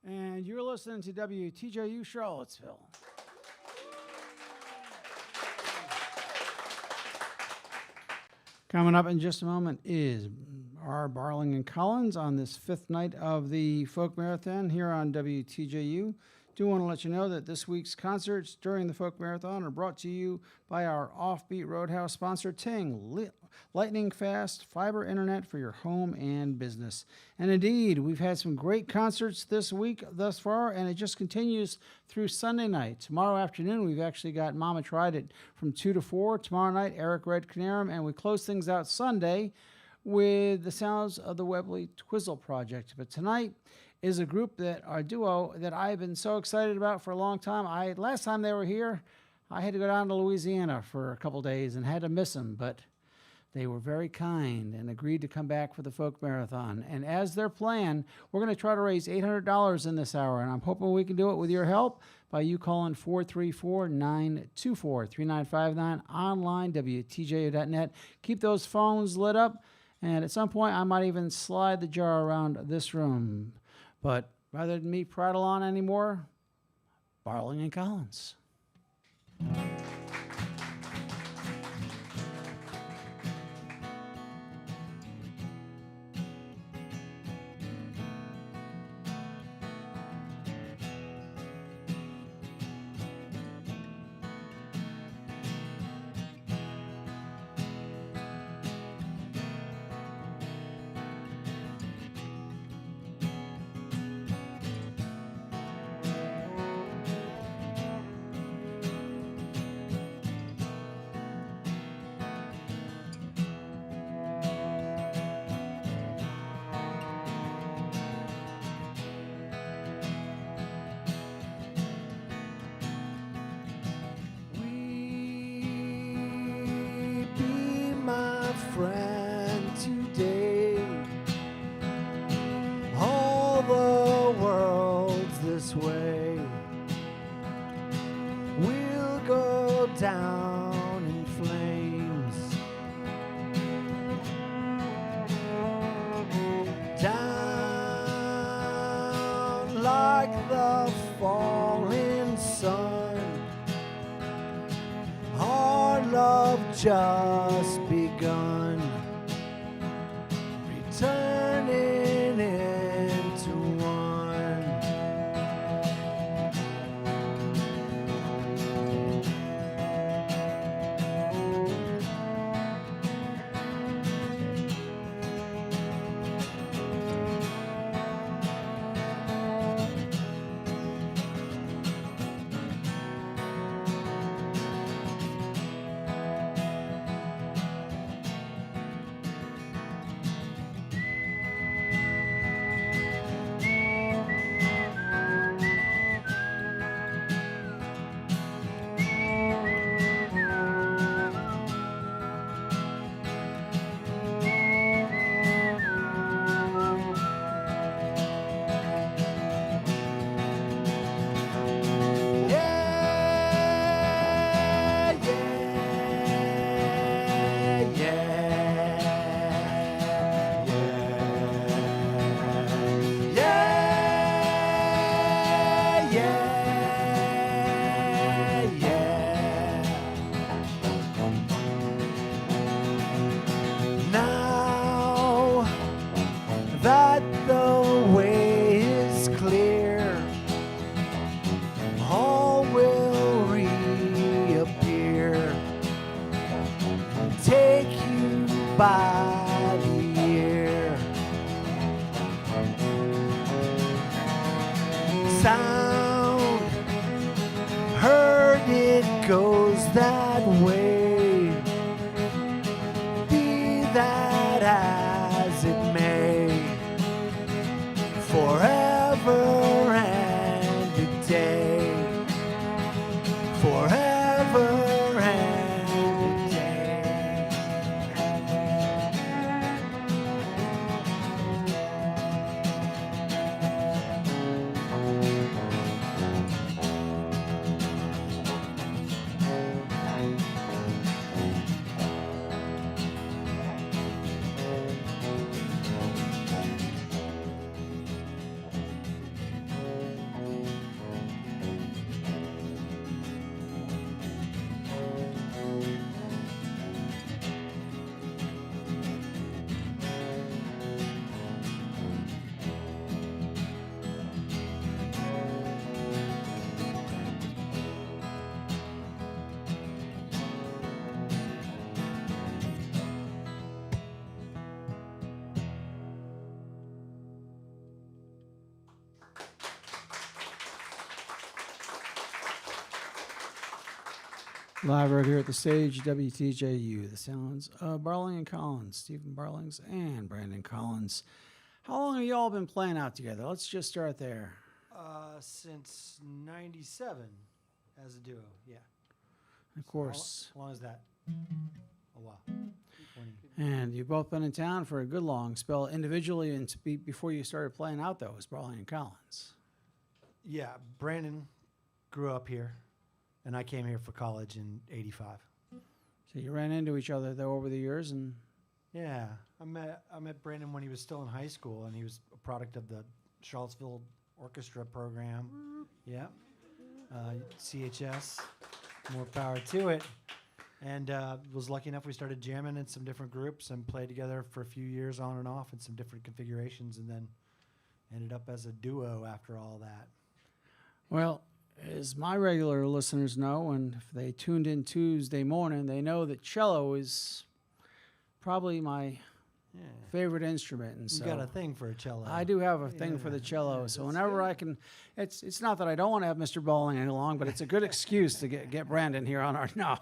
And you're listening to WTJU Charlottesville. Coming up in just a moment is our Barling Collins on this fifth night of the Folk Marathon here on WTJU. Do want to let you know that this week's concerts during the Folk Marathon are brought to you by our Offbeat Roadhouse sponsor, Ting. Lightning fast fiber internet for your home and business. And indeed, we've had some great concerts this week thus far, and it just continues through Sunday night. Tomorrow afternoon, we've actually got Mama Tried It from 2 to 4. Tomorrow night, Eric Red Canarum, and we close things out Sunday with the sounds of the Webley Twizzle Project. But tonight is a group a duo that I've been so excited about for a long time. Last time they were here, I had to go down to Louisiana for a couple days and had to miss them, but they were very kind and agreed to come back for the Folk Marathon. And as their plan, we're going to try to raise $800 in this hour, and I'm hoping we can do it with your help by you calling 434-924-3959, online, WTJU.net. Keep those phones lit up, and at some point I might even slide the jar around this room. But rather than me prattle on anymore, Barling and Collins. Just begun, returning into one. By the ear, sound heard, it goes that way. Be that as it may, forever and a day, forever and a day. Live right here at the stage, WTJU, the sounds of Barling and Collins, Stephen Barlings and Brandon Collins. How long have you all been playing out together? Let's just start there. Since 97 as a duo, yeah. Of course. How long is that? A while. 20. And you've both been in town for a good long spell individually and before you started playing out, though, was Barling and Collins. Yeah, Brandon grew up here, and I came here for college in '85. So you ran into each other, though, over the years, and... Yeah, I met Brandon when he was still in high school, and he was a product of the Charlottesville Orchestra program. Yeah, CHS, more power to it. And was lucky enough we started jamming in some different groups and played together for a few years on and off in some different configurations, and then ended up as a duo after all that. Well, as my regular listeners know, and if they tuned in Tuesday morning, they know that cello is probably my favorite instrument. And You so got a thing for a cello. I do have a thing for the cello. Yeah, So that's whenever good. I can, it's not that I don't want to have Mr. Barling along, but it's a good excuse to get Brandon here on our, no,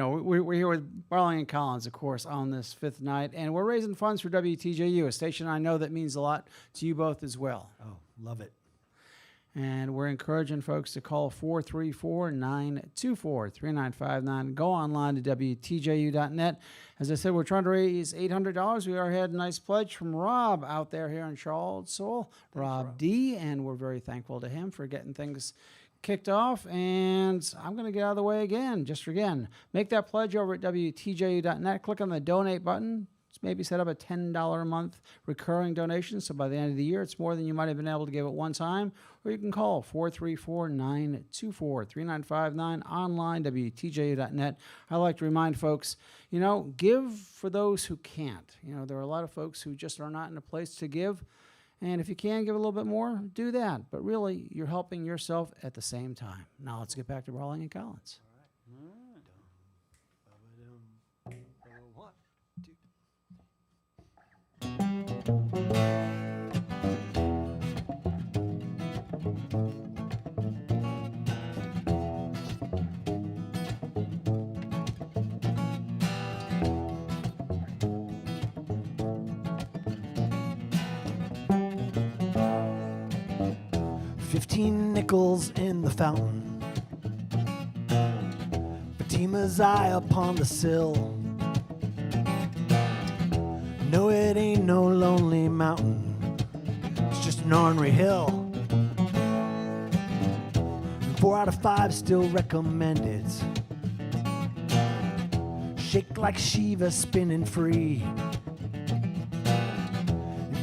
we're here with Barling and Collins, of course, on this fifth night. And we're raising funds for WTJU, a station I know that means a lot to you both as well. Oh, love it. And we're encouraging folks to call 434-924-3959. Go online to WTJU.net. As I said, we're trying to raise $800. We already had a nice pledge from Rob out there here in Charlottesville, Rob D., and we're very thankful to him for getting things kicked off. And I'm going to get out of the way again, make that pledge over at WTJU.net. Click on the donate button. Maybe set up a $10 a month recurring donation. So by the end of the year, it's more than you might have been able to give at one time. Or you can call 434-924-3959 online, WTJU.net. I like to remind folks, give for those who can't. There are a lot of folks who just are not in a place to give. And if you can give a little bit more, do that. But really, you're helping yourself at the same time. Now let's get back to Barling and Collins. One, two. 15 nickels in the fountain, Fatima's eye upon the sill. No, it ain't no lonely mountain, it's just an ornery hill. 4 out of 5 still recommend it. Shake like Shiva spinning free,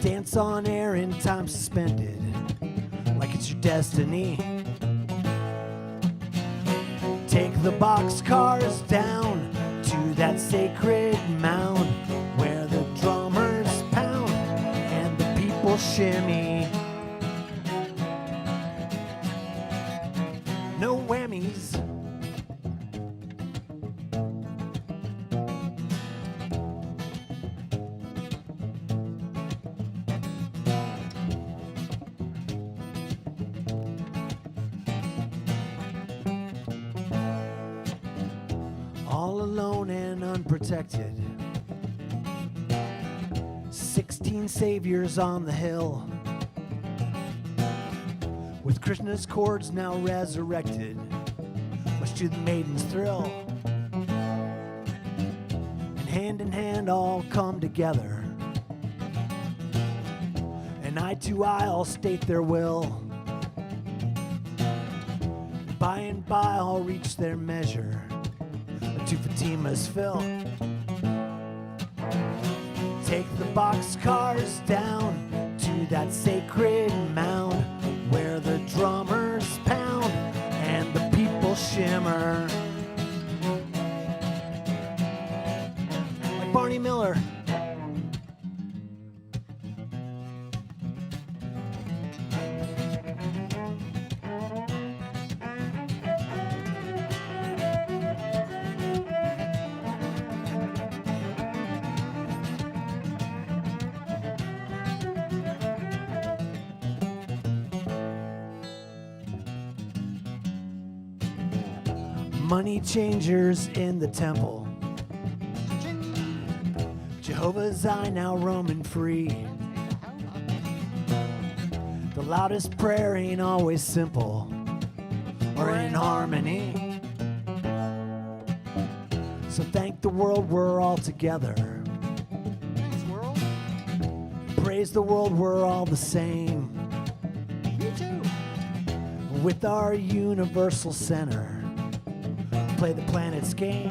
dance on air in time suspended, like it's your destiny. Take the boxcars down to that sacred mound where the drummers pound and the people shimmy. No whammies. All alone and unprotected, 16 saviors on the hill, with Krishna's chords now resurrected, much to the maiden's thrill. And in hand all come together, and eye to eye all state their will. By and by all reach their measure, to Fatima's fill. Take the boxcars down to that sacred mound where the drummers pound and the people shimmer. Like Barney Miller. money changers in the temple. Jehovah's eye now roaming free. The loudest prayer ain't always simple or in harmony. So thank the world we're all together. Thanks, world. Praise the world we're all the same. Me too. With our universal center, play the planet's game.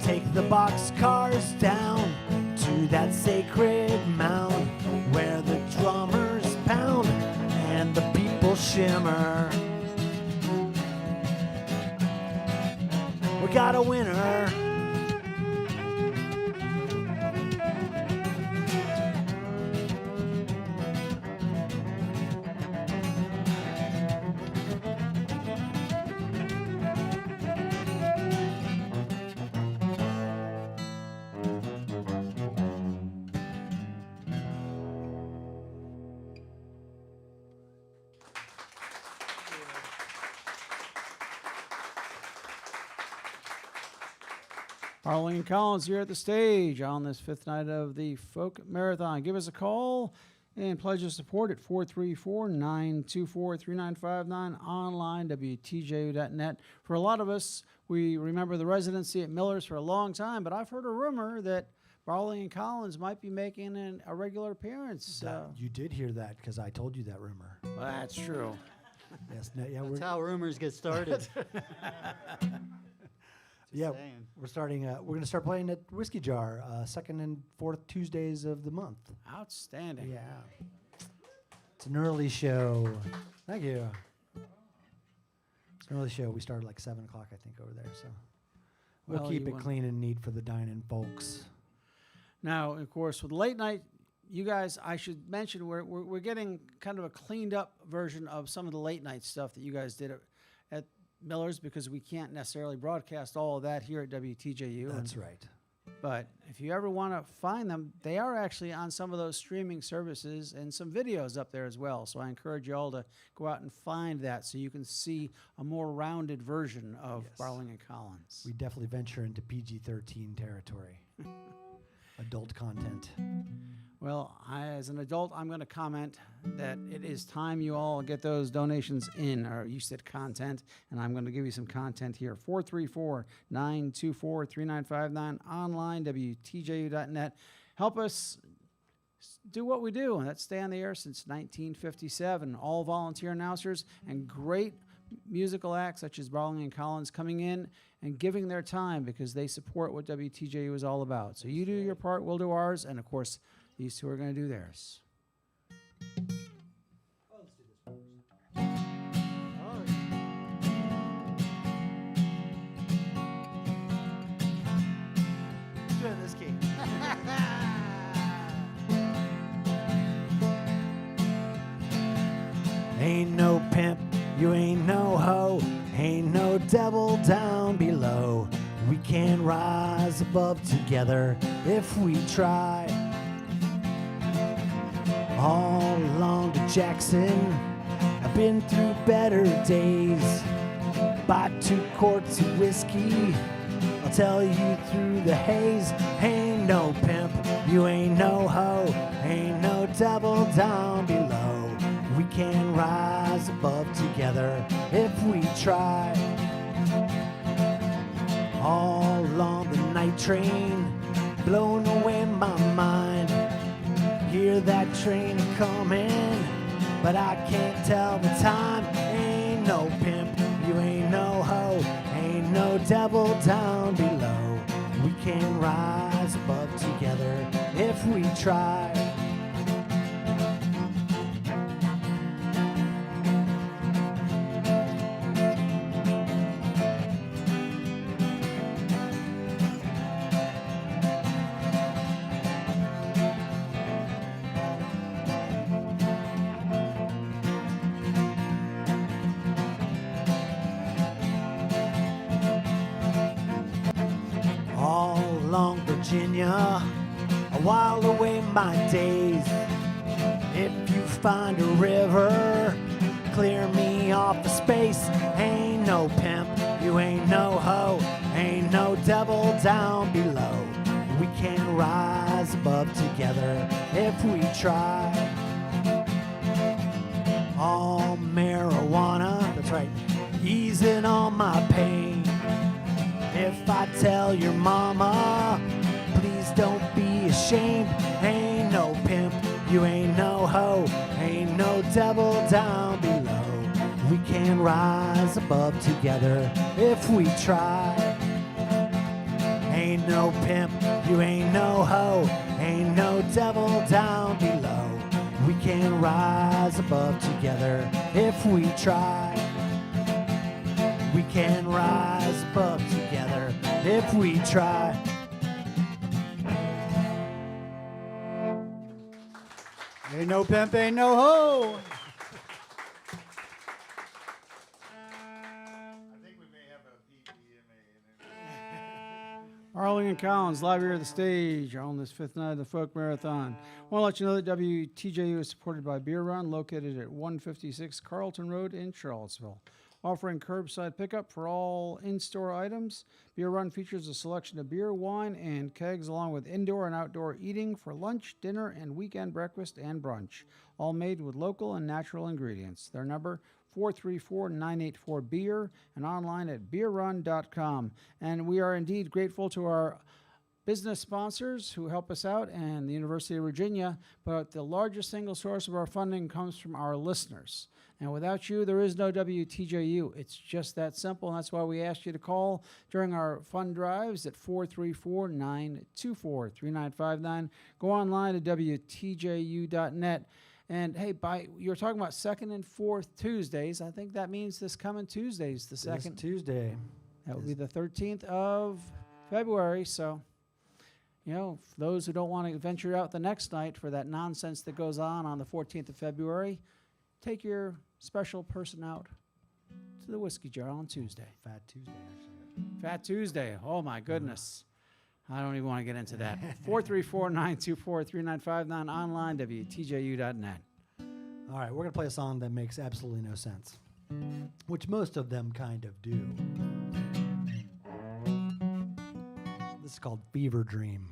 Take the boxcars down to that sacred mound where the drummers pound and the people shimmer. We got a winner. Barling Collins here at the stage on this fifth night of the Folk Marathon. Give us a call and pledge your support at 434-924-3959, online, WTJU.net. For a lot of us, we remember the residency at Miller's for a long time, but I've heard a rumor that Barling and Collins might be making a regular appearance. You did hear that because I told you that rumor. Well, that's true. Yes, yeah, That's how rumors get started. yeah, saying. we're starting. We're going to start playing at Whiskey Jar, second and fourth Tuesdays of the month. Outstanding. Yeah, it's an early show. Thank you. It's an early show. We started like 7 o'clock, I think, over there. So we'll Well, keep you it clean and neat for the dining folks. Now, of course, with late night, you guys, I should mention, we're getting kind of a cleaned up version of some of the late night stuff that you guys did at Miller's, because we can't necessarily broadcast all of that here at WTJU. That's right. But if you ever want to find them, they are actually on some of those streaming services and some videos up there as well. So I encourage you all to go out and find that so you can see a more rounded version of Yes. Barling and Collins. We definitely venture into PG-13 territory. Adult content. Well, as an adult, I'm going to comment that it is time you all get those donations in, or you said content, and I'm going to give you some content here. 434-924-3959, online, WTJU.net. Help us do what we do, and that's stay on the air since 1957. All volunteer announcers and great musical acts such as Barling and Collins coming in and giving their time because they support what WTJU is all about. So you do your part, we'll do ours, and of course, these two are going to do theirs. Doing this key. Ain't no pimp, you ain't no hoe, ain't no devil down below. We can rise above together if we try. All along to Jackson, I've been through better days. Bought 2 quarts of whiskey, I'll tell you through the haze. Ain't no pimp, you ain't no hoe, ain't no devil down below. We can rise above together if we try. All on the night train, blowing away my mind. Hear that train coming, but I can't tell the time. Ain't no pimp, you ain't no hoe, ain't no devil down below. We can rise above together if we try. All along Virginia, I while away my days. If you find a river, clear me off the space. Ain't no pimp, you ain't no hoe, ain't no devil down below. We can rise above together if we try. All marijuana, that's right, easing all my pain. If I tell your mama, please don't be ashamed. Ain't no pimp, you ain't no hoe, ain't no devil down below. We can rise above together if we try. Ain't no pimp, you ain't no hoe, ain't no devil down below. We can rise above together if we try. We can rise above together if we try. Ain't no pimp, ain't no hoe. Barling Collins, live here at the stage on this fifth night of the Folk Marathon. I want to let you know that WTJU is supported by Beer Run, located at 156 Carlton Road in Charlottesville. Offering curbside pickup for all in-store items. Beer Run features a selection of beer, wine, and kegs, along with indoor and outdoor eating for lunch, dinner, and weekend breakfast and brunch, all made with local and natural ingredients. Their number, 434-984-BEER, and online at beerrun.com. And we are indeed grateful to our business sponsors who help us out and the University of Virginia, but the largest single source of our funding comes from our listeners. And without you, there is no WTJU. It's just that simple, and that's why we asked you to call during our fund drives at 434-924-3959. Go online to WTJU.net. And hey, you're talking about second and fourth Tuesdays. I think that means this coming Tuesday's the second. This Tuesday. That would be the 13th of February. So, you know, for those who don't want to venture out the next night for that nonsense that goes on the 14th of February, take your special person out to the whiskey jar on Tuesday. Fat Tuesday, actually. Fat Tuesday. Oh, my goodness. I don't even want to get into that. 434-924-3959, online, WTJU.net. All right, we're going to play a song that makes absolutely no sense, which most of them kind of do. This is called Fever Dream.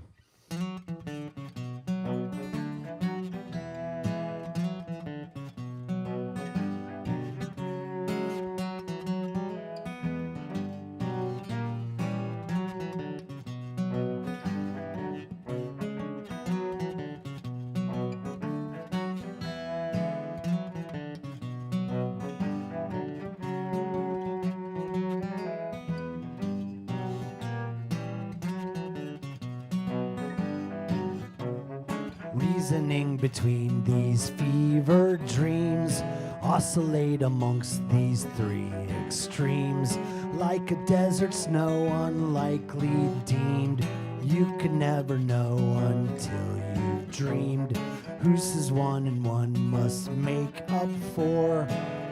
Reasoning between these fever dreams, oscillate amongst these three extremes. Like a desert snow, unlikely deemed. You could never know until you dreamed. Who says one and one must make up four?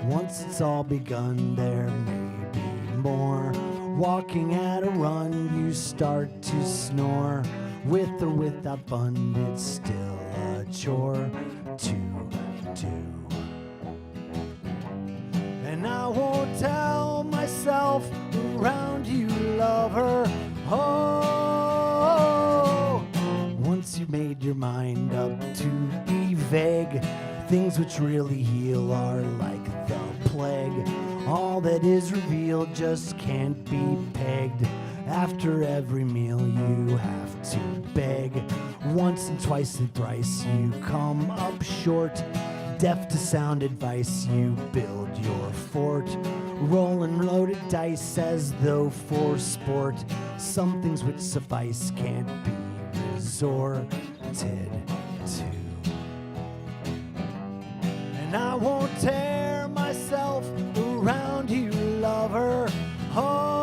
Once it's all begun, there may be more. Walking at a run, you start to snore. With or without fun, it's still a chore to do. And I won't tell myself around you, lover. Oh, once you've made your mind up to be vague, things which really heal are like the plague. All that is revealed just can't be pegged. After every meal you have to beg. Once and twice and thrice you come up short. Deaf to sound advice you build your fort. Rolling loaded dice as though for sport. Some things which suffice can't be resorted to. And I won't tear myself around you, lover. Oh,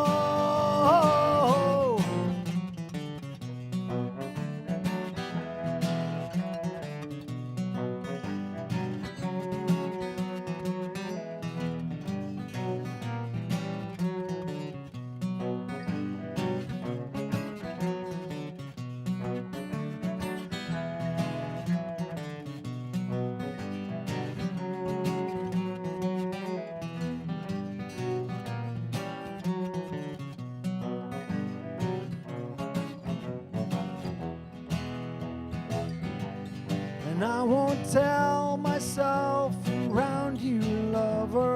And I won't tell myself around you, lover.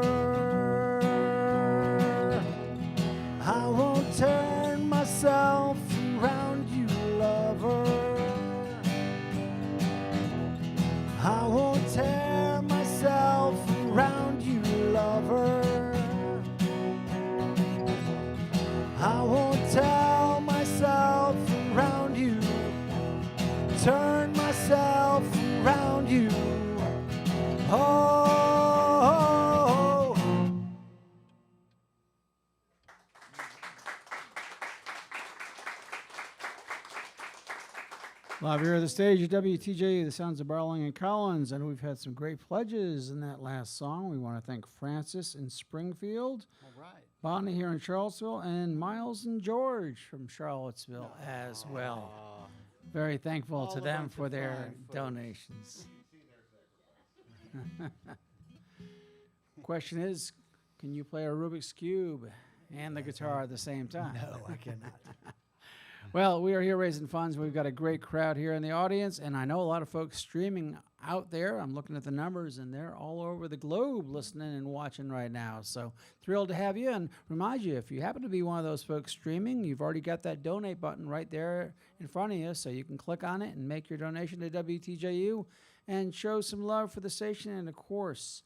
I won't turn myself around you, lover. I won't tear myself around you, lover. I won't tell myself around you, turn myself around you. Oh. Live here at the stage at WTJU, the sounds of Barling and Collins, and we've had some great pledges in that last song. We want to thank Francis in Springfield, All right. Bonnie here in Charlottesville, and Miles and George from Charlottesville as well. Very thankful All to a them bunch for of their fine folks. donations. Question is, can you play a Rubik's Cube and the guitar at the same time? No, I cannot. Well, we are here raising funds. We've got a great crowd here in the audience, and I know a lot of folks streaming out there. I'm looking at the numbers, and they're all over the globe listening and watching right now. So thrilled to have you, and remind you, if you happen to be one of those folks streaming, you've already got that donate button right there in front of you, so you can click on it and make your donation to WTJU and show some love for the station, and of course,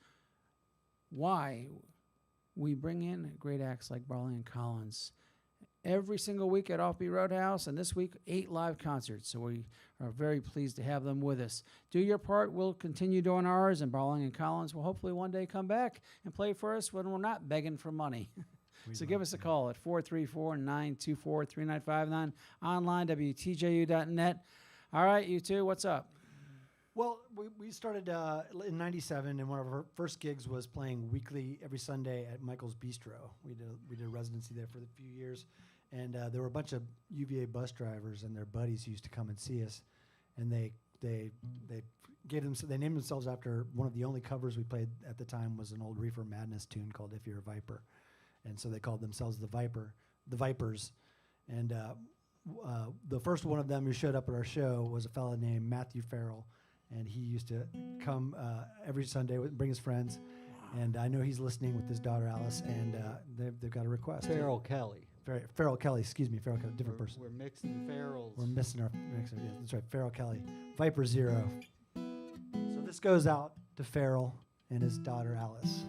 why we bring in great acts like Barling Collins every single week at Offbeat Roadhouse, and this week 8 live concerts. So we are very pleased to have them with us. Do your part. We'll continue doing ours, and Barling and Collins will hopefully one day come back and play for us when we're not begging for money. So give us a call at 434-924-3959, online, WTJU.net. All right, you two, what's up? Well, we started in '97, and one of our first gigs was playing weekly every Sunday at Michael's Bistro. We did a residency there for a few years, and there were a bunch of UVA bus drivers and their buddies who used to come and see us, and they named themselves after one of the only covers we played at the time was an old Reefer Madness tune called "If You're a Viper," and so they called themselves the Vipers, and the first one of them who showed up at our show was a fellow named Matthew Farrell. And he used to come every Sunday, bring his friends. And I know he's listening with his daughter, Alice, and they've got a request. Farrell Kelly. Farrell Kelly, excuse me, Farrell Kelly, different person. We're mixing Farrells. We're missing our mixer. Yeah, that's right, Farrell Kelly. Viper Zero. So this goes out to Farrell and his daughter, Alice.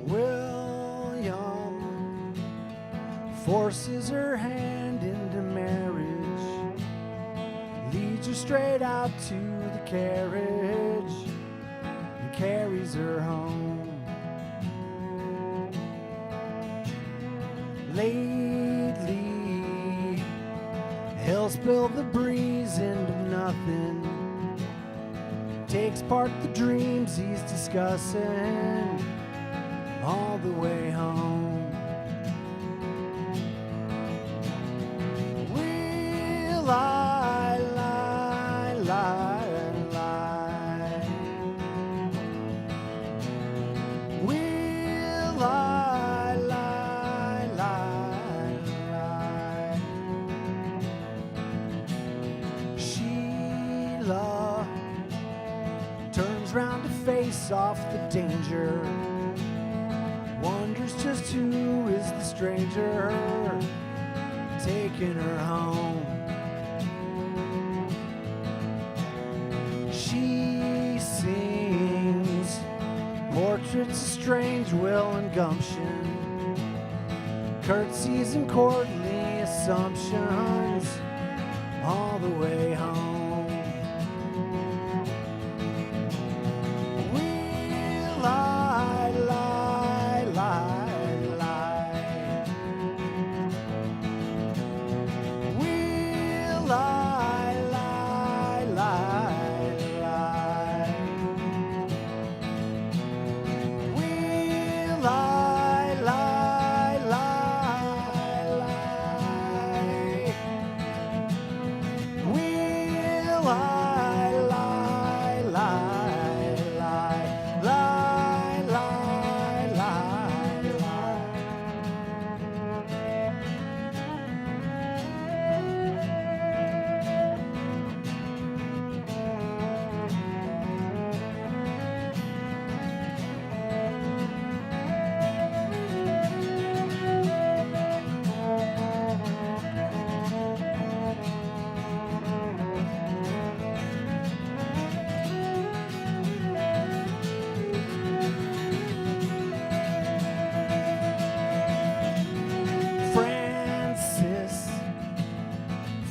William forces her hand into marriage, leads her straight out to the carriage, and carries her home. Lately, he'll spill the breeze into nothing, takes part the dreams he's discussing all the way home. Will I lie, lie, lie? Will I lie, lie, lie? Sheila turns round to face off the danger, wonders just who is the stranger taking her home. She sings portraits of strange will and gumption, curtsies and courtly assumptions all the way home. Will I lie, lie, lie? Will I lie, lie, lie? lie, lie, lie, lie, lie, lie, lie, lie. Francis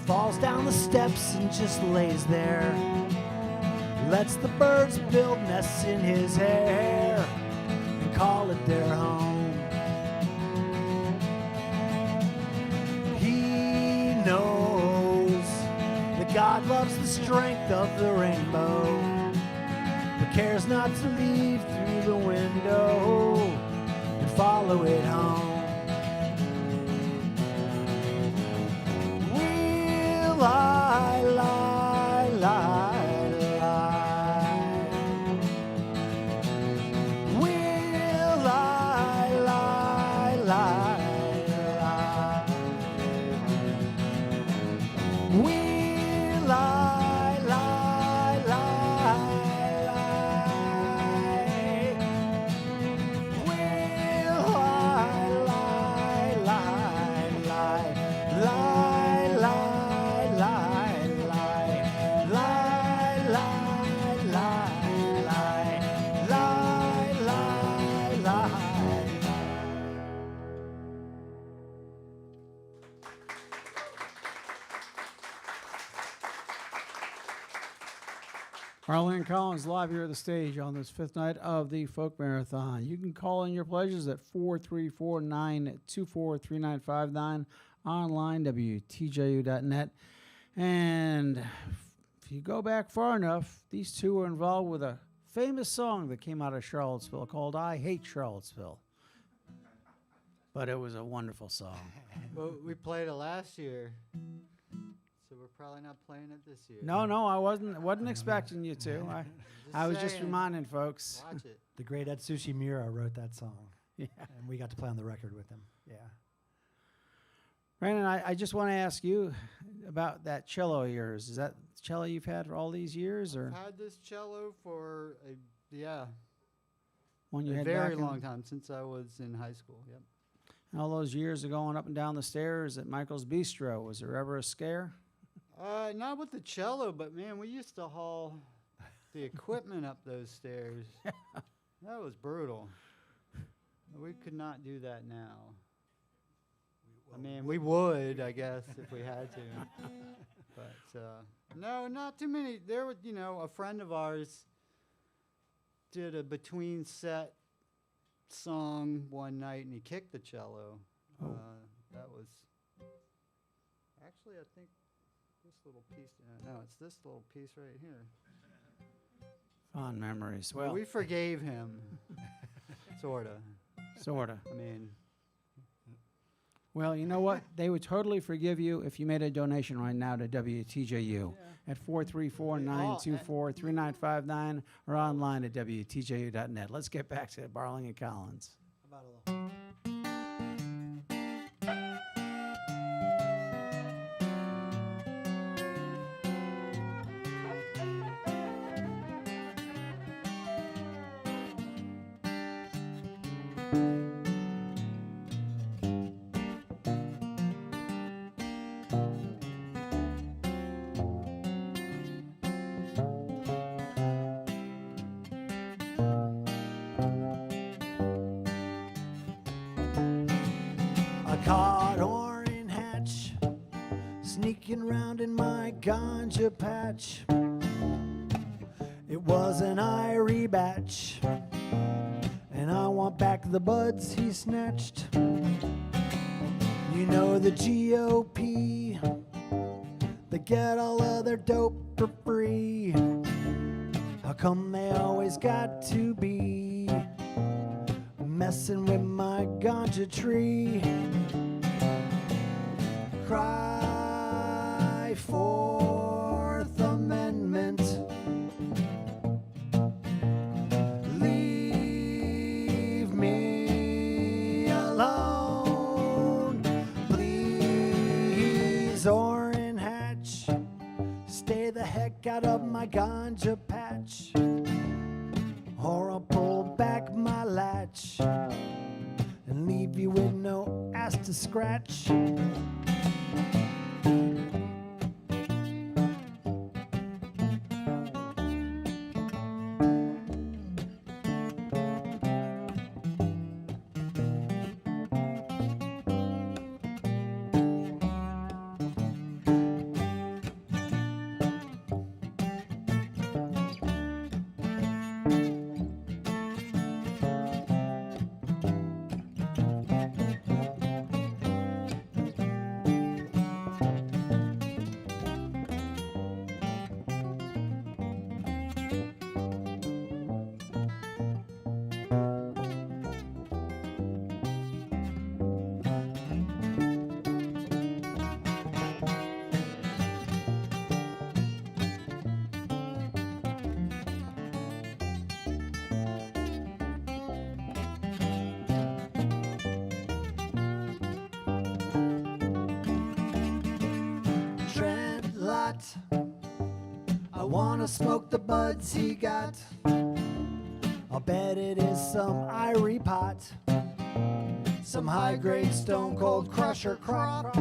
falls down the steps and just lays there. Lets the birds build nests in his hair and call it their home. He knows that God loves the strength of the rainbow, but cares not to leave through the window and follow it home. We'll lie, lie, lie, lie. We'll lie, lie, lie, lie. We'll lie, lie, lie, lie. We'll lie, lie, lie, lie, lie, lie, lie, lie, lie, lie, lie, lie, lie, lie. Barling Collins live here at the stage on this fifth night of the Folk Marathon. You can call in your pledges at 434-924-3959, online, WTJU.net. And if you go back far enough, these two were involved with a famous song that came out of Charlottesville called I Hate Charlottesville. But it was a wonderful song. Well, we played it last year, so we're probably not playing it this year. No, I wasn't expecting you to. I was just saying. reminding folks. Watch it. The great Atsushi Miura wrote that song, Yeah. and we got to play on the record with him. Yeah. Brandon, I just want to ask you about that cello of yours. Is that cello you've had for all these years, or I've had this cello for one you a had very back in- long time, since I was in high school. Yep. all those years of going up and down the stairs at Michael's Bistro? Was there ever a scare? Not with the cello, but man, we used to haul the equipment up those stairs. That was brutal. We could not do that now. I mean, we would, I guess, if we had to. But no, not too many. There was, a friend of ours did a between set song one night, and he kicked the cello. Oh. That was actually, I think, this little piece. No, it's this little piece right here. Fond memories. Well, Well, we forgave him, sorta. sorta. I mean, Well, you know what? They would totally forgive you if you made a donation right now to WTJU at 434-924-3959 or online at WTJU.net. Let's get back to Barling and Collins. About a little. I caught Orrin Hatch sneaking round in my ganja patch. It was an Irie batch, and I want back the buds he snatched. You know the GOP, they get all of their dope for free. How come they always got to be messing with my ganja tree? Cry forth, the men heck out of my ganja patch, or I'll pull back my latch and leave you with no ass to scratch. I wanna smoke the buds he got. I'll bet it is some Irie pot, some high-grade Stone Cold Crusher crop up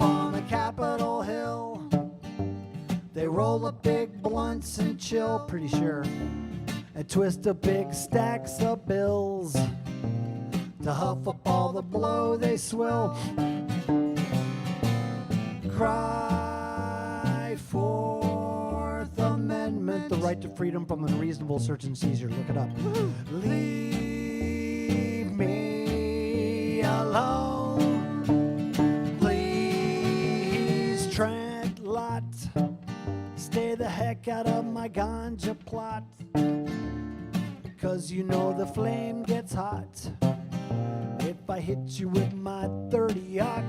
on the Capitol Hill. They roll up big blunts and chill, pretty sure, and twist up big stacks of bills to huff up all the blow they swill. Cry Fourth Amendment, the right to freedom from unreasonable search and seizure. Look it up. Leave me alone, please, Trent Lott. Stay the heck out of my ganja plot, 'cause you know the flame gets hot if I hit you with my 30-aught.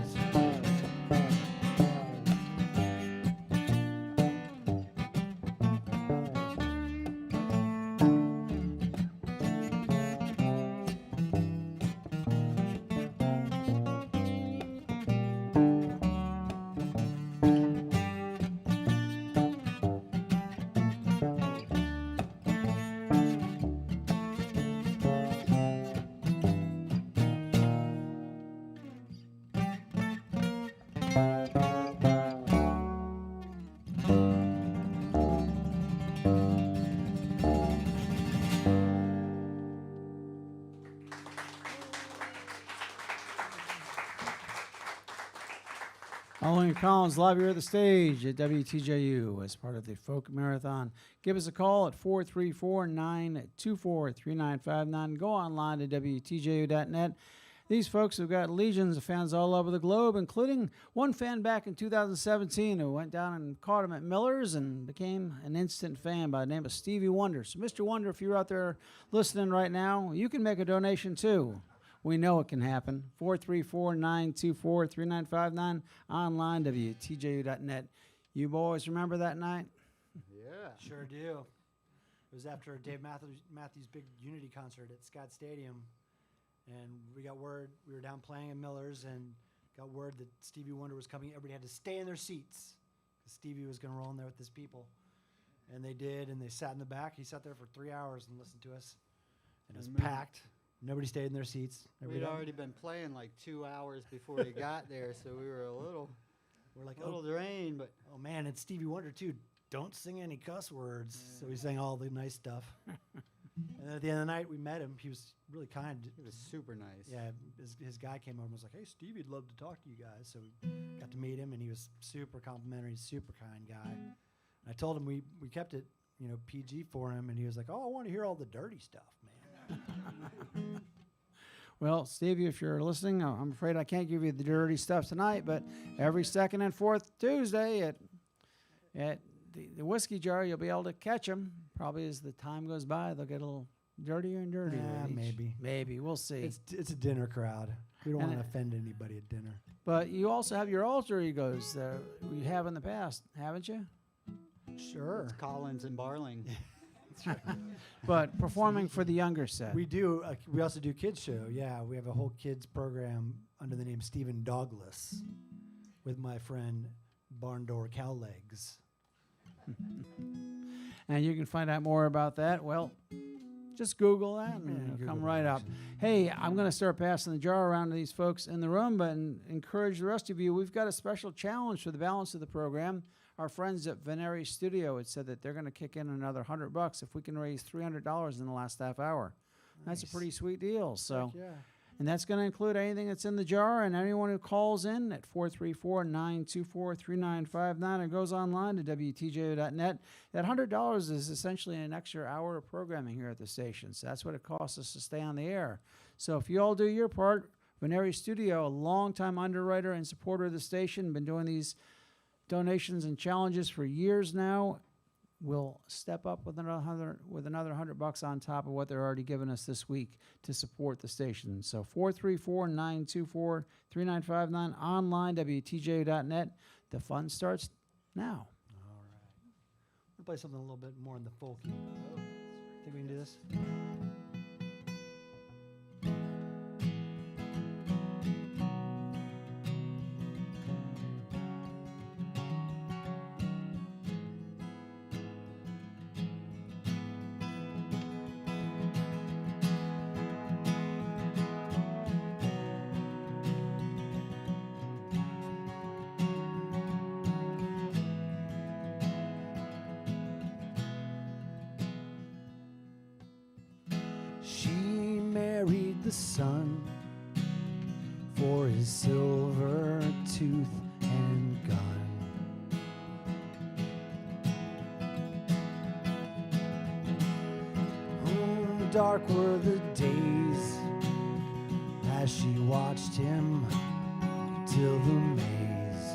Barling Collins live here at the stage at WTJU as part of the Folk Marathon. Give us a call at 434-924-3959. Go online to WTJU.net. These folks have got legions of fans all over the globe, including one fan back in 2017 who went down and caught him at Miller's and became an instant fan by the name of Stevie Wonder. So, Mr. Wonder, if you're out there listening right now, you can make a donation too. We know it can happen. 434-924-3959. Online, WTJU.net. You boys remember that night? Yeah. Sure do. It was after Dave Matthews' big Unity concert at Scott Stadium. And we got word, we were down playing at Miller's and got word that Stevie Wonder was coming. Everybody had to stay in their seats because Stevie was going to roll in there with his people. And they did, and they sat in the back. He sat there for 3 hours and listened to us. And it was packed. Nobody stayed in their seats. We'd already been playing like 2 hours before he got there, so we were a little drained. But oh man, it's Stevie Wonder too. Don't sing any cuss words. Yeah. So we sang all the nice stuff. And then at the end of the night, we met him. He was really kind. He was super nice. Yeah, his guy came over and was like, "Hey, Stevie, I'd love to talk to you guys." So we got to meet him, and he was super complimentary, super kind guy. And I told him we kept it, PG for him, and he was like, "Oh, I want to hear all the dirty stuff, man." Well, Stevie, if you're listening, I'm afraid I can't give you the dirty stuff tonight, but every second and fourth Tuesday at the Whiskey Jar, you'll be able to catch them. Probably as the time goes by, they'll get a little dirtier and dirtier. Maybe. We'll see. It's a dinner crowd. We don't want to offend anybody at dinner. But you also have your alter egos you have in the past, haven't you? Sure. It's Collins and Barling. That's right. But performing for the younger set. We do. We also do kids show. Yeah, we have a whole kids program under the name Stephen Douglas with my friend Barn Door Cowlegs. And you can find out more about that. Well, just Google that and it'll Google come that, right up. actually. Hey, I'm going to start passing the jar around to these folks in the room, but encourage the rest of you. We've got a special challenge for the balance of the program. Our friends at Ornery Studio had said that they're going to kick in another $100 if we can raise $300 in the last half hour. That's a Nice. pretty sweet deal. So. Heck yeah. And that's going to include anything that's in the jar, and anyone who calls in at 434-924-3959 or goes online to WTJO.net. That $100 is essentially an extra hour of programming here at the station. So that's what it costs us to stay on the air. So if you all do your part, Ornery Studio, a longtime underwriter and supporter of the station, been doing these donations and challenges for years now, will step up with another $100 on top of what they're already giving us this week to support the station. So 434-924-3959 online, WTJ.net. The fun starts now. All right. We'll play something a little bit more in the folky. Think we can do this? She married the sun for his silver tooth and gun. Oh, dark were the days as she watched him till the maze.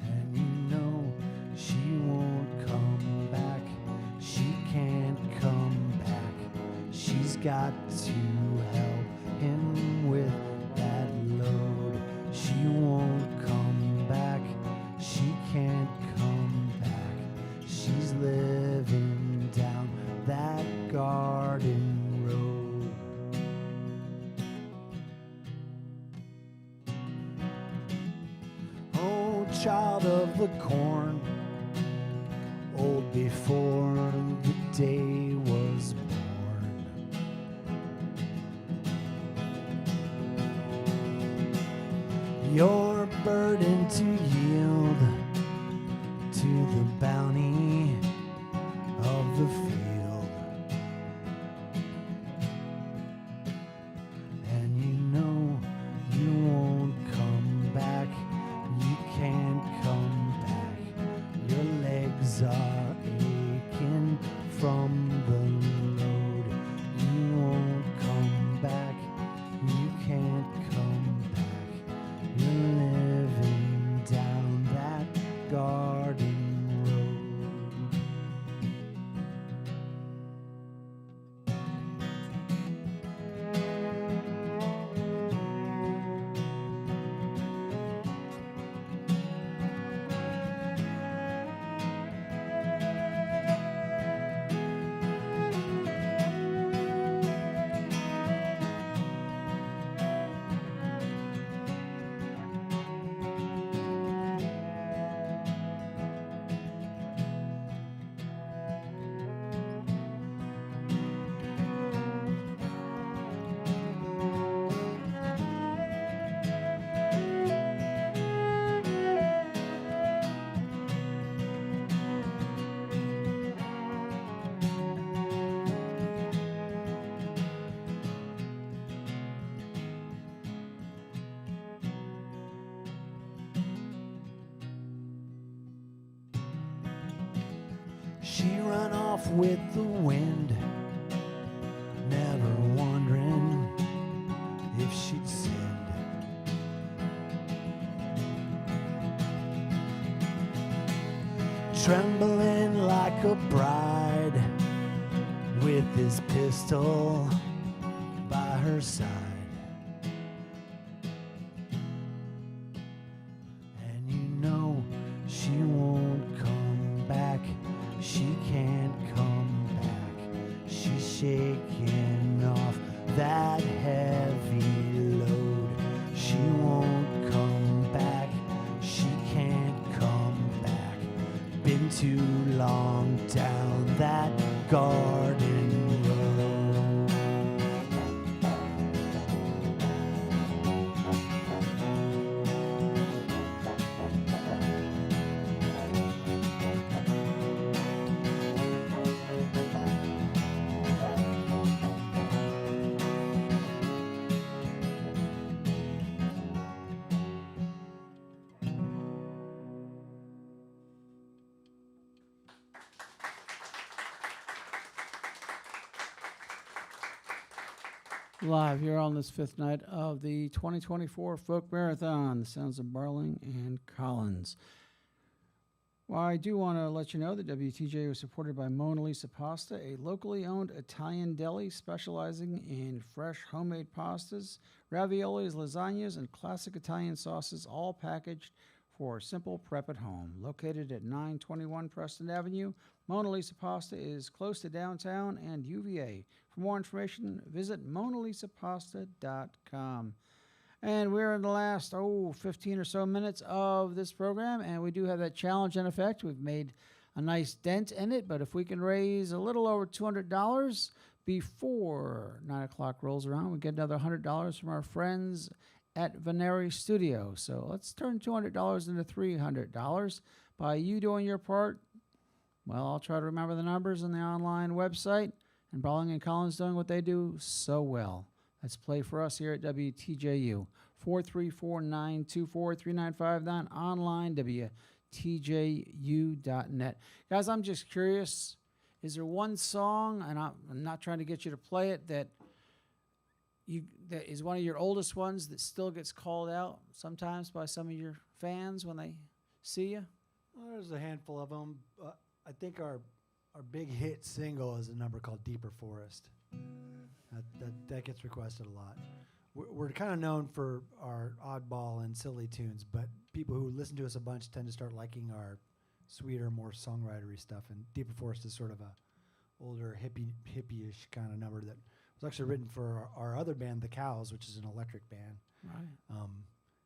And you know she won't come back. She can't come back. She's got to help him with that load. She won't come back. She can't come back. She's living down that garden road. Oh, child of the corn, old before the day was born. Your burden to yield to the bounty of the field. And you know you won't come back. You can't come back. Your legs are aching from the load. You won't come back. You can't come back. You're living down that garden road. She run off with the wind, never wondering if she'd sinned. Trembling like a bride with his pistol by her side. And you know she won't come back. She can't come back. She's shaking off that heavy load. She won't come back. She can't too long down that garden road. Live here on this fifth night of the 2024 Folk Marathon, the sounds of Barling and Collins. Well, I do want to let you know that WTJ was supported by Mona Lisa Pasta, a locally owned Italian deli specializing in fresh homemade pastas, raviolis, lasagnas, and classic Italian sauces, all packaged for simple prep at home. Located at 921 Preston Avenue, Mona Lisa Pasta is close to downtown and UVA. For more information, visit monalisapasta.com. And we're in the last, 15 or so minutes of this program, and we do have that challenge in effect. We've made a nice dent in it, but if we can raise a little over $200 before 9 o'clock rolls around, we get another $100 from our friends at Veneri Studio. So let's turn $200 into $300 by you doing your part. Well, I'll try to remember the numbers on the online website, and Barling and Collins doing what they do so well. Let's play for us here at WTJU. 434-924-3959, online, WTJU.net. Guys, I'm just curious, is there one song, and I'm not trying to get you to play it, that is one of your oldest ones that still gets called out sometimes by some of your fans when they see you? Well, there's a handful of them. I think our big hit single is a number called Deeper Forest. That gets requested a lot. We're kind of known for our oddball and silly tunes, but people who listen to us a bunch tend to start liking our sweeter, more songwritery stuff. And Deeper Forest is sort of a older hippie-ish kind of number that was actually written for our other band, The Cows, which is an electric band. Right.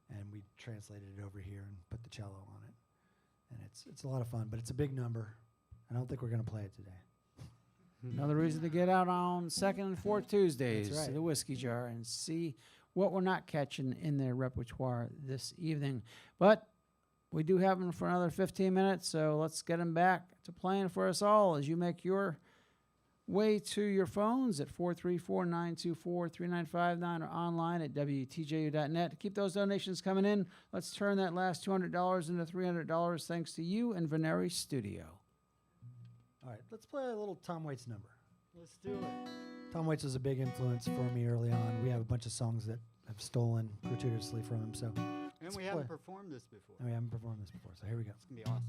And we translated it over here and put the cello on it. And it's a lot of fun, but it's a big number. I don't think we're going to play it today. Another reason to get out on second and fourth Tuesdays That's right. to the Whiskey Jar and see what we're not catching in their repertoire this evening. But we do have them for another 15 minutes, so let's get them back to playing for us all as you make your way to your phones at 434-924-3959 or online at WTJU.net. Keep those donations coming in. Let's turn that last $200 into $300 thanks to you and Veneri Studio. All right, let's play a little Tom Waits number. Let's do it. Tom Waits was a big influence for me early on. We have a bunch of songs that have stolen gratuitously from him. So, And we haven't performed this before. we haven't performed this before. So here we go. It's going to be awesome.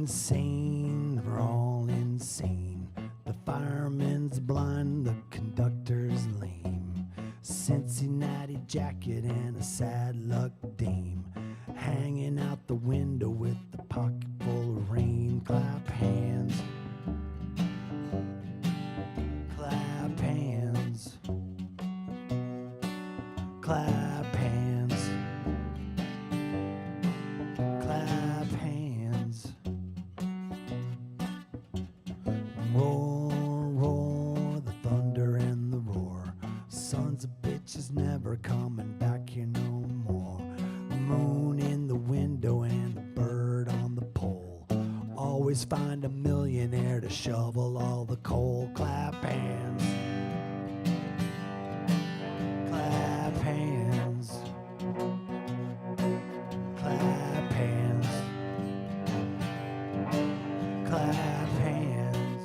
Sane, we're all insane. The fireman's blind, the conductor's lame. Cincinnati jacket and a sad luck dame. Hanging out the window with the pocket full of rain. Clap hands. Clap hands. Clap hands. Clap hands. Roar, roar, the thunder and the roar. Sons of bitches never coming back here no more. Moon in the window and the bird on the pole. Always find a millionaire to shovel all the coal. Clap hands. Clap hands. Clap hands. Clap hands.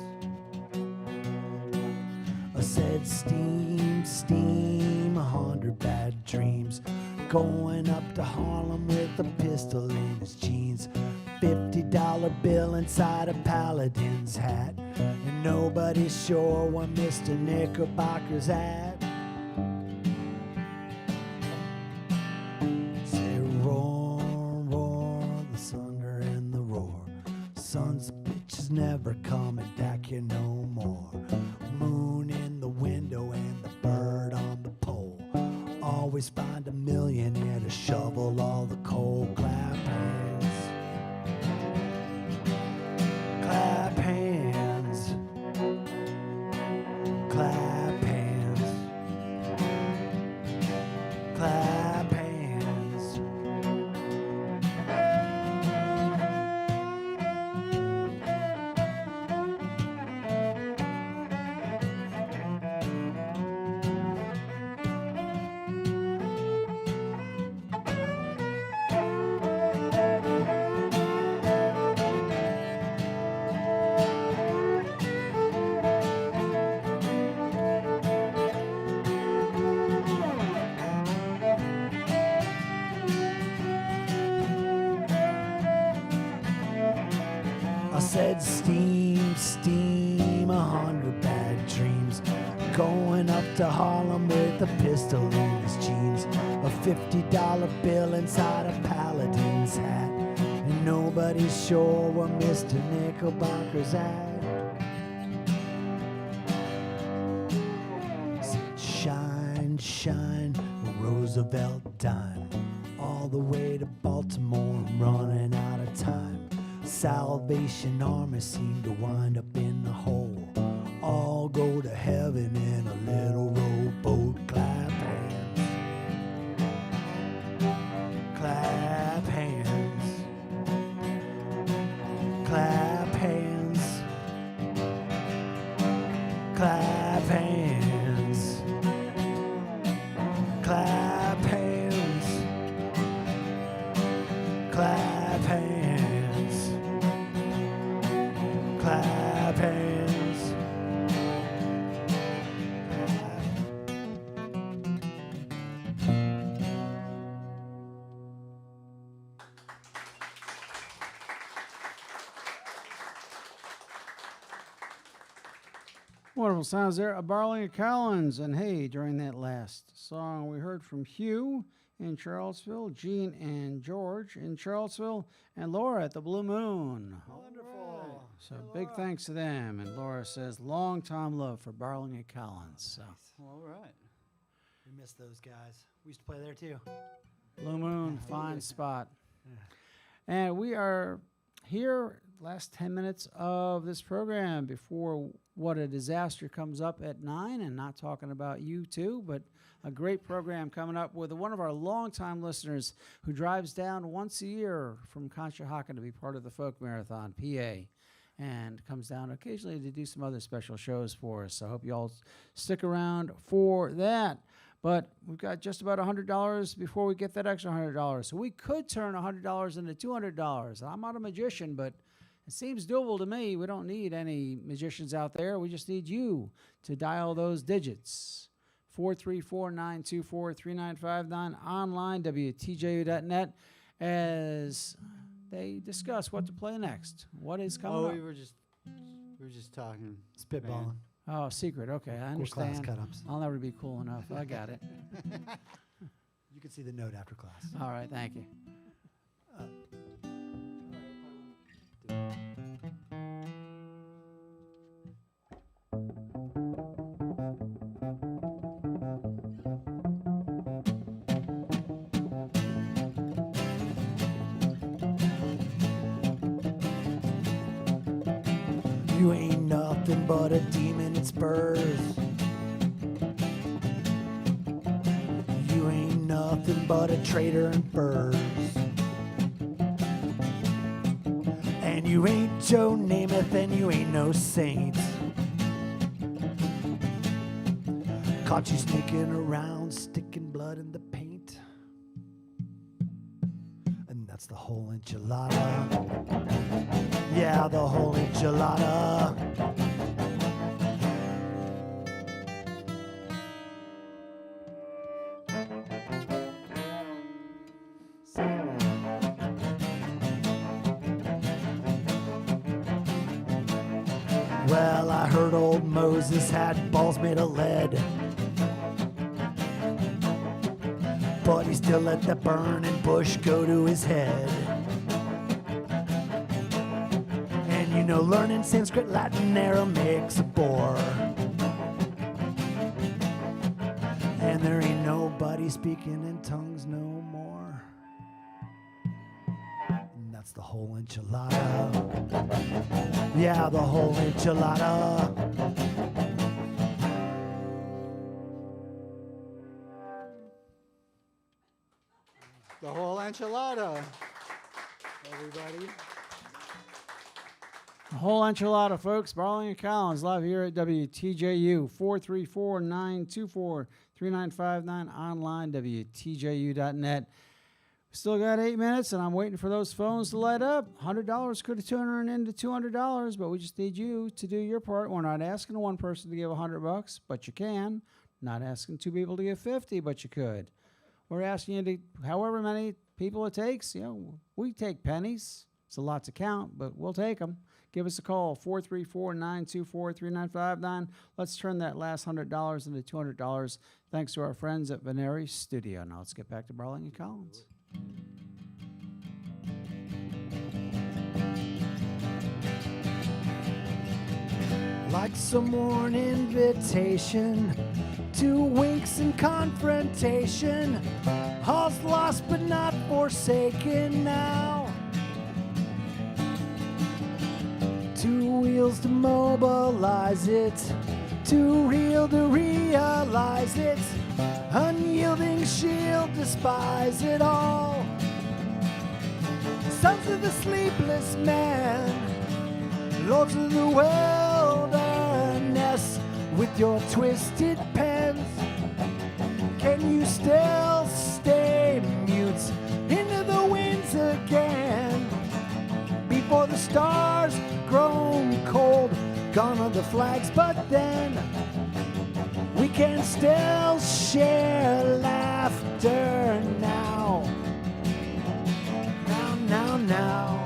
I said steam, steam, 100 bad dreams. Going up to Harlem with a pistol in his jeans. $50 bill inside a paladin's hat. And nobody's sure where Mr. Knickerbocker's at. Say roar, roar, the thunder and the Sons of bitches never coming back here no more. Moon in the window and the bird on the pole. Always find a millionaire to shovel all the coal. Clap hands. Clap hands. Clap hands. Clap hands. I said steam, steam, 100 bad dreams. Going up to Harlem with a pistol in his jeans. A $50 bill inside a paladin's hat. And nobody's sure where Mr. Knickerbocker's at. Said shine, shine, Roosevelt dime. All the way to Baltimore, I'm running out of time. Salvation Army seem to wind up in the hole. All go to heaven in a little rowboat. Clap hands. Clap hands. Clap hands. Clap hands. Clap hands. Clap hands. Clap hands. Wonderful sounds there. Barling Collins. And hey, during that last song, we heard from Hugh in Charlottesville, Gene and George in Charlottesville, and Laura at the Blue Moon. Wonderful. So big thanks to them. And Laura says, long time love for Barling and Collins. So All right. We miss those guys. We used to play there too. Blue Moon, fine spot. And we are here last 10 minutes of this program before What a Disaster comes up at 9, and not talking about you too, but a great program coming up with one of our longtime listeners who drives down once a year from Conshohocken to be part of the Folk Marathon, PA, and comes down occasionally to do some other special shows for us. So I hope you all stick around for that. But we've got just about $100 before we get that extra $100. So we could turn $100 into $200. I'm not a magician, but it seems doable to me. We don't need any magicians out there. We just need you to dial those digits. 434-924-3959, online, WTJU.net, as they discuss what to play next. What is coming up? We were just talking. Spitballing. Man. Oh, secret. Okay, I Or class understand. cut-ups. I'll never be cool enough. I got it. You can see the note after class. All right, thank you. You ain't nothing but a demon in spurs. You ain't nothing but a traitor in furs. And you ain't Joe Namath and you ain't no saint. Caught you sneaking around, sticking blood in the paint. And that's the whole enchilada. Yeah, the whole enchilada. Well, I heard old Moses had balls made of lead, but he still let the burning bush go to his head. You know, learning Sanskrit, Latin, Aramaic, a bore. And there ain't nobody speaking in tongues no more. And that's the whole enchilada. Yeah, the whole enchilada. The whole enchilada, everybody. The whole enchilada, folks. Barling Collins live here at WTJU, 434-924-3959, online, WTJU.net. Still got 8 minutes, and I'm waiting for those phones to light up. $100 could have turned into $200, but we just need you to do your part. We're not asking one person to give $100, but you can. Not asking two people to give 50, but you could. We're asking you to, however many people it takes, we take pennies. It's a lot to count, but we'll take them. Give us a call, 434-924-3959. Let's turn that last $100 into $200, thanks to our friends at Veneri Studio. Now let's get back to Barling and Collins. Like some worn invitation to winks and confrontation. All's lost but not forsaken now. Two wheels to mobilize it, too real to realize it. Unyielding shield, despise it all. Sons of the sleepless man, lords of the wilderness, with your twisted pens, can you still stay mute into the winds again? Before the stars grown cold, gone are the flags, but then we can still share laughter now. Now.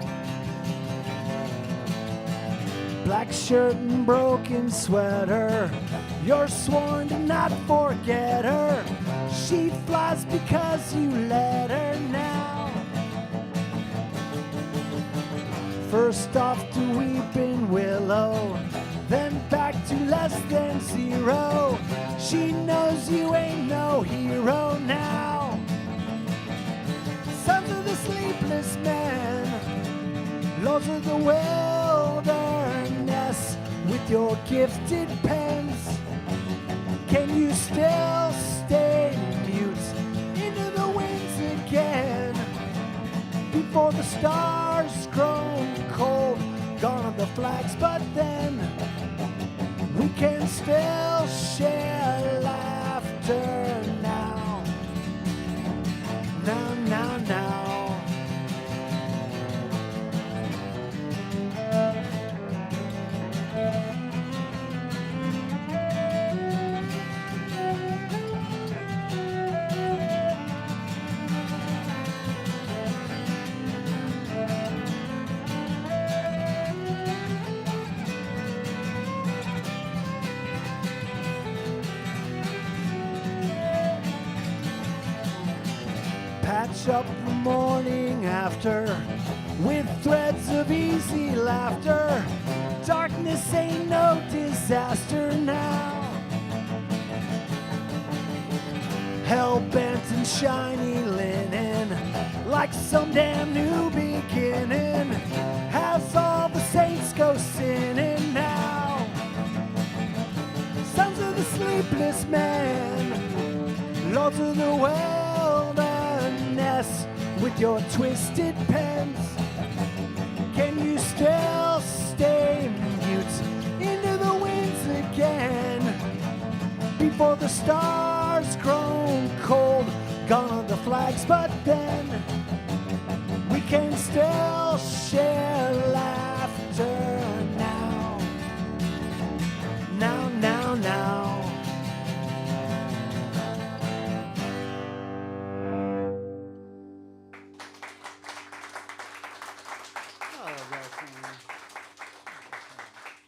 Black shirt and broken sweater, you're sworn to not forget her. She flies because you let her now. First off to weeping willow, then back to less than zero. She knows you ain't no hero now. Sons of the sleepless man, lords of the wilderness, with your gifted pens, can you still stay mute into the winds again? Before the stars grown cold, gone are the flags, but then we can still share laughter now. Now. Patch up the morning after with threads of easy laughter. Darkness ain't no disaster now. Hell-bent and shiny linen, like some damn new beginning, has all the saints go sinning now. Sons of the sleepless man, lords of the wilderness, with your twisted pens, can you still stay mute into the winds again? Before the stars grown cold, gone are the flags, but then we can still share laughter now. Now.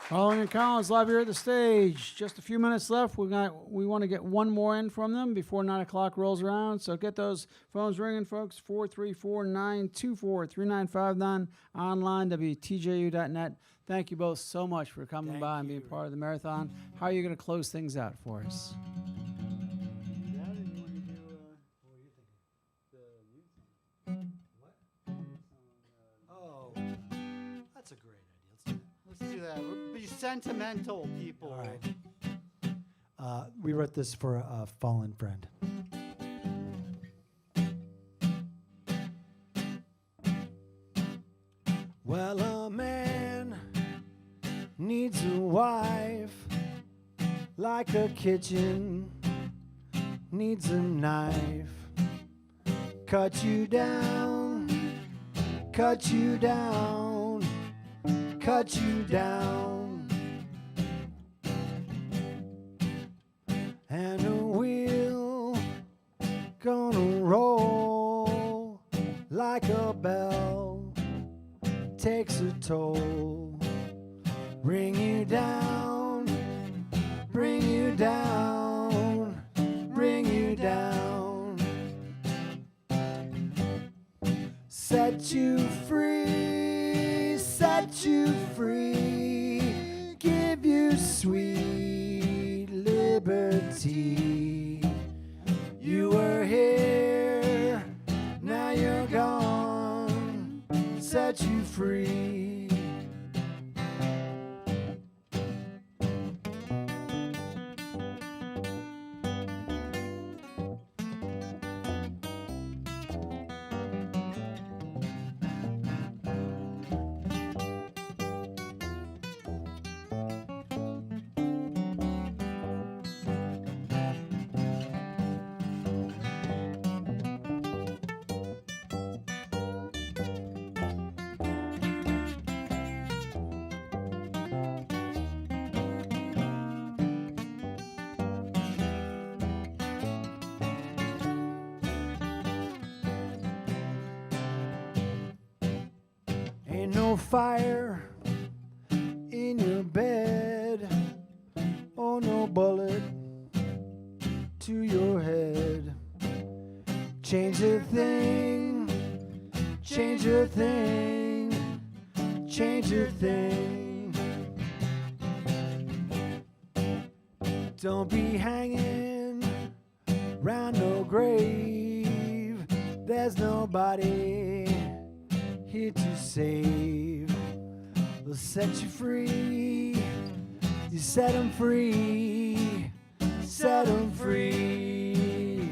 Barling and Collins live here at the stage. Just a few minutes left. We want to get one more in from them before 9 o'clock rolls around. So get those phones ringing, folks. 434-924-3959. Online, WTJU.net. Thank you both so much for coming Thank by and being you. part of the marathon. How are you going to close things out for us? Yeah, then you want to do the new song. Oh, that's a great idea. Let's do that. We'll be sentimental, people. All right. We wrote this for a fallen friend. Well, a man needs a wife like a kitchen needs a knife. Cut you down, cut you down, cut you down. And a wheel gonna roll like a bell, takes a toll. Bring you down, bring you down, bring you down. Set you free, set you free, give you sweet liberty. You were here, now you're gone, set you free. Ain't no fire in your bed, or no bullet to your head. Change a thing, change a thing, change a thing. Don't be hanging round no grave. There's nobody here to save. We'll set you free. You set 'em free. Set 'em free.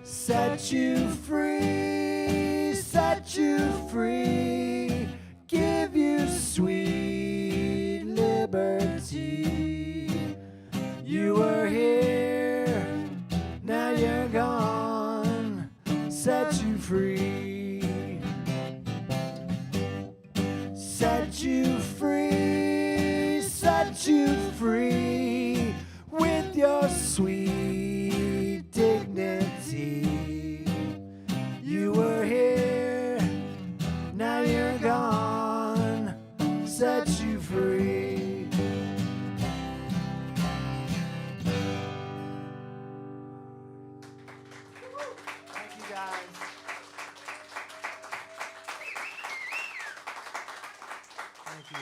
Set you free. Set you free. Give you sweet liberty. You were here, now you're gone. Set you free. Set you free, set you free with your sweet dignity. You were here, now you're gone. Set you free. Thank you, guys. Thank you.